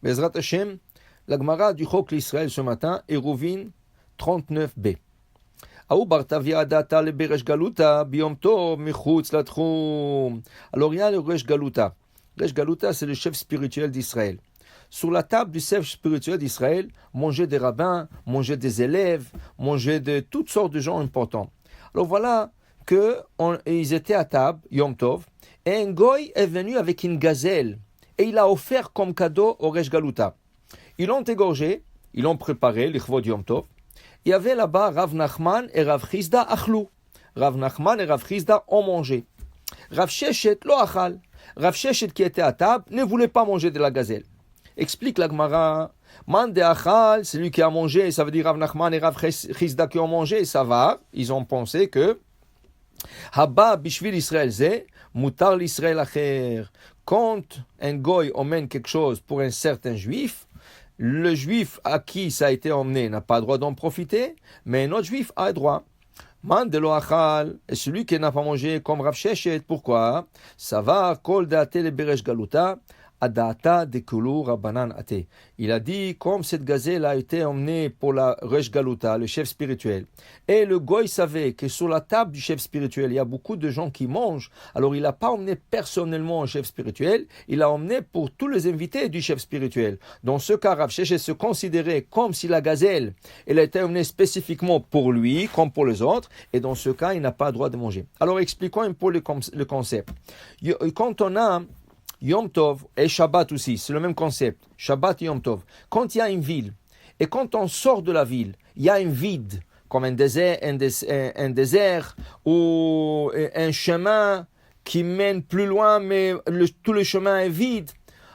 Bezrat Hashem, la Gemara du Chok l'Israël ce matin, Eruvin 39b. Alors il y a le Resh Galuta. Resh Galuta, c'est le chef spirituel d'Israël. Sur la table du chef spirituel d'Israël, manger des rabbins, manger des élèves, manger de toutes sortes de gens importants. Alors voilà qu'ils étaient à table, Yom Tov, et un goy est venu avec une gazelle, et il a offert comme cadeau au Resh Galuta. Ils l'ont égorgé, ils l'ont préparé, l'Ichvod Yom Tov. Il y avait là-bas Rav Nachman et Rav Chizda achlou. Rav Nachman et Rav Chizda ont mangé. Rav Sheshet lo achal. Rav Sheshet qui était à table ne voulait pas manger de la gazelle. Explique la Gemara. Man de achal, c'est lui qui a mangé, ça veut dire Rav Nachman et Rav Chizda qui ont mangé, ça va. Ils ont pensé que Haba bishvil Israël ze, mutar l'Israël acher. Quand un goy emmène quelque chose pour un certain juif, le juif à qui ça a été emmené n'a pas le droit d'en profiter, mais un autre juif a le droit. Man de lo achal, et celui qui n'a pas mangé comme Rav Sheshet, pourquoi? Ça va, kol date le beresh galuta, adata de kulu rabbanan ate. Il a dit, comme cette gazelle a été emmenée pour la Resh Galuta, le chef spirituel, et le goy savait que sur la table du chef spirituel, il y a beaucoup de gens qui mangent, alors il n'a pas emmené personnellement un chef spirituel, il a emmené pour tous les invités du chef spirituel. Dans ce cas, Rav Sheshet se considérait comme si la gazelle, elle a été emmenée spécifiquement pour lui, comme pour les autres, et dans ce cas, il n'a pas le droit de manger. Alors expliquons un peu le concept. Quand on a Yom Tov et Shabbat aussi, c'est le même concept. Shabbat et Yom Tov. Quand il y a une ville, et quand on sort de la ville, il y a un vide, comme un désert ou un chemin qui mène plus loin, mais tout le chemin est vide.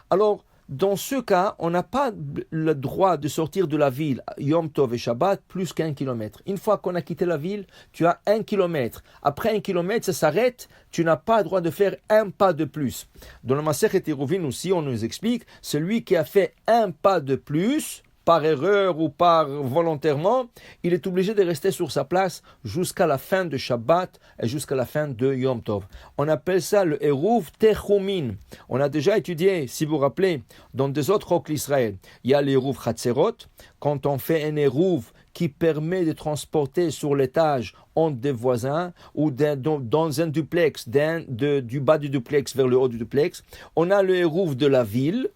Alors, dans ce cas, on n'a pas le droit de sortir de la ville, Yom Tov et Shabbat, plus qu'1 kilomètre. Une fois qu'on a quitté la ville, tu as 1 kilomètre. Après 1 kilomètre, ça s'arrête, tu n'as pas le droit de faire un pas de plus. Dans le Masechet Eruvin aussi, on nous explique, celui qui a fait un pas de plus, par erreur ou par volontairement, il est obligé de rester sur sa place jusqu'à la fin de Shabbat et jusqu'à la fin de Yom Tov. On appelle ça le Eruv Techumin. On a déjà étudié, si vous vous rappelez, dans des autres Chok l'Israël, il y a l'Eruv Chatzerot, quand on fait un Eruv qui permet de transporter sur l'étage entre des voisins ou dans un duplex, du bas du duplex vers le haut du duplex. On a le Eruv de la ville,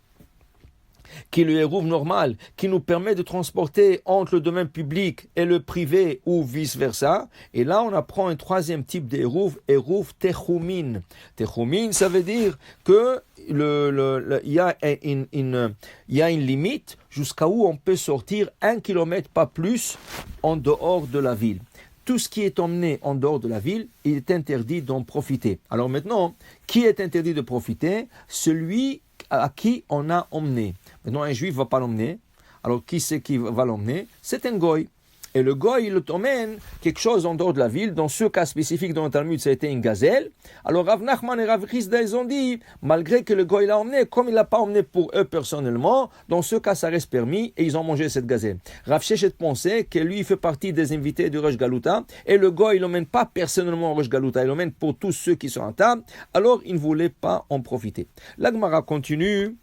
qui est le Eruv normal, qui nous permet de transporter entre le domaine public et le privé ou vice-versa. Et là, on apprend un troisième type d'Eruv, Eruv Techumin. Techumin, ça veut dire que il y a une limite jusqu'à où on peut sortir 1 kilomètre, pas plus, en dehors de la ville. Tout ce qui est emmené en dehors de la ville, il est interdit d'en profiter. Alors maintenant, qui est interdit de profiter? Celui à qui on a emmené. Maintenant, un juif ne va pas l'emmener. Alors, qui c'est qui va l'emmener? C'est un goy. Et le goy, il emmène quelque chose en dehors de la ville. Dans ce cas spécifique dans le Talmud, ça a été une gazelle. Alors, Rav Nachman et Rav Chizda, ils ont dit, malgré que le goy l'a emmené, comme il ne l'a pas emmené pour eux personnellement, dans ce cas, ça reste permis et ils ont mangé cette gazelle. Rav Sheshet pensait que lui, il fait partie des invités du Resh Galuta et le goy, il l'emmène pas personnellement au Resh Galuta, il l'emmène pour tous ceux qui sont à table. Alors, il ne voulait pas en profiter. La Gemara continue.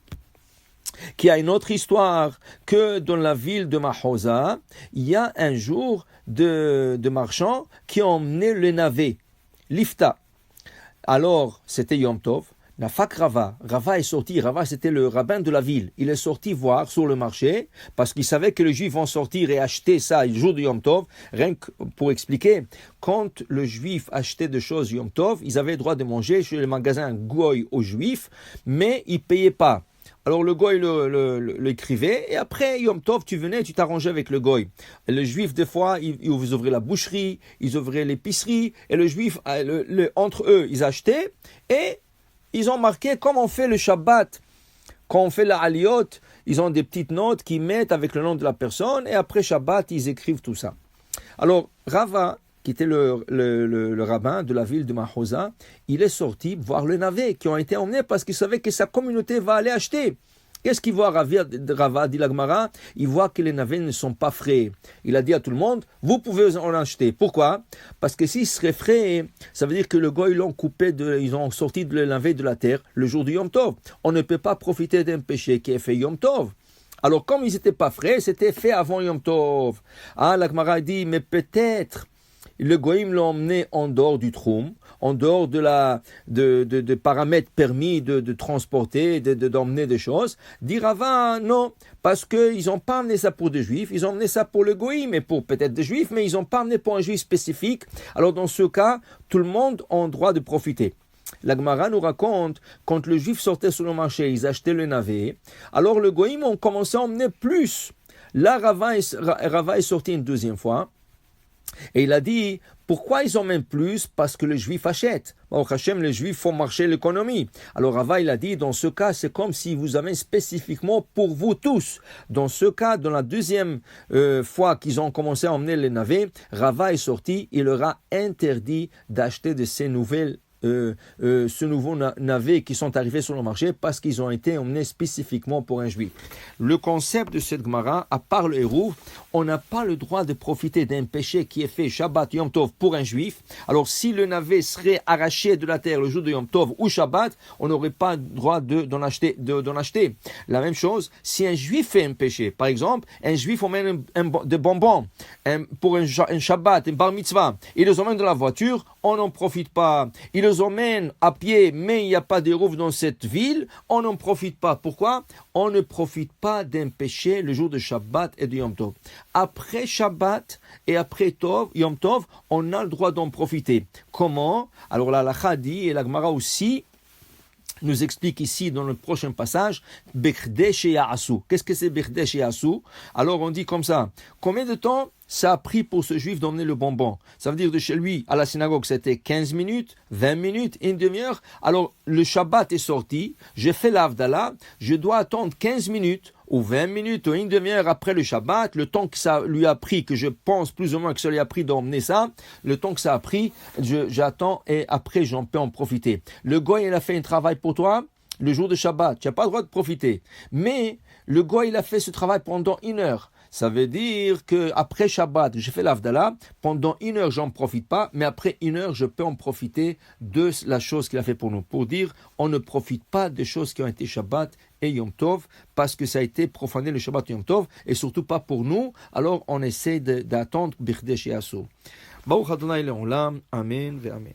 Qui a une autre histoire que dans la ville de Mahosa, il y a un jour de marchands qui ont emmené le navet, l'ifta. Alors, c'était Yom Tov. Nafak Rava est sorti. Rava, c'était le rabbin de la ville. Il est sorti voir sur le marché parce qu'il savait que les Juifs vont sortir et acheter ça le jour de Yom Tov. Rien que pour expliquer, quand le Juif achetait des choses Yom Tov, ils avaient le droit de manger chez les magasins goy aux Juifs, mais ils ne payaient pas. Alors le goy l'écrivait et après Yom Tov tu venais, tu t'arrangeais avec le goy. Et le juif des fois ils ouvraient la boucherie, ils ouvraient l'épicerie et le juif entre eux ils achetaient et ils ont marqué comme on fait le Shabbat. Quand on fait la Aliyot, ils ont des petites notes qu'ils mettent avec le nom de la personne et après Shabbat ils écrivent tout ça. Alors Rava, qui était le rabbin de la ville de Mahosa, il est sorti voir le navet qui ont été emmenés parce qu'il savait que sa communauté va aller acheter. Qu'est-ce qu'il voit Rava, dit la Gemara? Il voit que les navets ne sont pas frais. Il a dit à tout le monde, vous pouvez en acheter. Pourquoi? Parce que s'ils seraient frais, ça veut dire que le goy, ils ont sorti le navet de la terre le jour du Yom Tov. On ne peut pas profiter d'un péché qui est fait Yom Tov. Alors comme ils n'étaient pas frais, c'était fait avant Yom Tov. Ah, la Gemara dit, mais peut-être le goïm l'a emmené en dehors du troum, en dehors de paramètres permis de transporter, d'emmener des choses. Dit Rava, non, parce qu'ils n'ont pas amené ça pour des juifs, ils ont amené ça pour le goïm et pour peut-être des juifs, mais ils n'ont pas amené pour un juif spécifique. Alors dans ce cas, tout le monde a le droit de profiter. La Gemara nous raconte, quand le juif sortait sur le marché, ils achetaient le navet, alors le goïm ont commencé à emmener plus. Là, Rava est sorti une deuxième fois, et il a dit, pourquoi ils emmènent plus? Parce que le juif achète. Au Hachem, les juifs font marcher l'économie. Alors Rava, il a dit, dans ce cas, c'est comme si vous amènent spécifiquement pour vous tous. Dans ce cas, dans la deuxième fois qu'ils ont commencé à emmener les navets, Rava est sorti, il leur a interdit d'acheter de ces nouvelles ce nouveau navet qui sont arrivés sur le marché parce qu'ils ont été emmenés spécifiquement pour un juif. Le concept de cette Gemara, à part le héros, on n'a pas le droit de profiter d'un péché qui est fait Shabbat Yom Tov pour un juif. Alors si le navet serait arraché de la terre le jour de Yom Tov ou Shabbat, on n'aurait pas le droit d'en acheter. La même chose, si un juif fait un péché, par exemple, un juif emmène des bonbons pour un Shabbat, un bar mitzvah, il les emmène dans la voiture, on n'en profite pas. Il les emmène à pied, mais il n'y a pas de rouvre dans cette ville, on n'en profite pas. Pourquoi? On ne profite pas d'un péché le jour de Shabbat et de Yom Tov. Après Shabbat et après Yom Tov, on a le droit d'en profiter. Comment? Alors la halakha dit, et la Gemara aussi, nous explique ici dans le prochain passage, Bechdesh Ya'asu. Qu'est-ce que c'est Bechdesh Ya'asu? Alors on dit comme ça, combien de temps ça a pris pour ce juif d'emmener le bonbon? Ça veut dire de chez lui à la synagogue, c'était 15 minutes, 20 minutes, une demi-heure. Alors le Shabbat est sorti, j'ai fait l'Avdallah, je dois attendre 15 minutes ou 20 minutes ou une demi-heure après le Shabbat, le temps que ça lui a pris, que je pense plus ou moins que ça lui a pris d'emmener ça, le temps que ça a pris, j'attends et après j'en peux en profiter. Le goy, il a fait un travail pour toi, le jour de Shabbat, tu n'as pas le droit de profiter. Mais le goy, il a fait ce travail pendant une heure. Ça veut dire qu'après Shabbat, j'ai fait l'Avdallah, pendant une heure, j'en profite pas, mais après une heure, je peux en profiter de la chose qu'il a fait pour nous. Pour dire, on ne profite pas des choses qui ont été Shabbat et Yom Tov, parce que ça a été profané le Shabbat et Yom Tov, et surtout pas pour nous, alors on essaie d'attendre Birdesh Yasu. Baruch Adonai Le'olam, Amen ve Amen.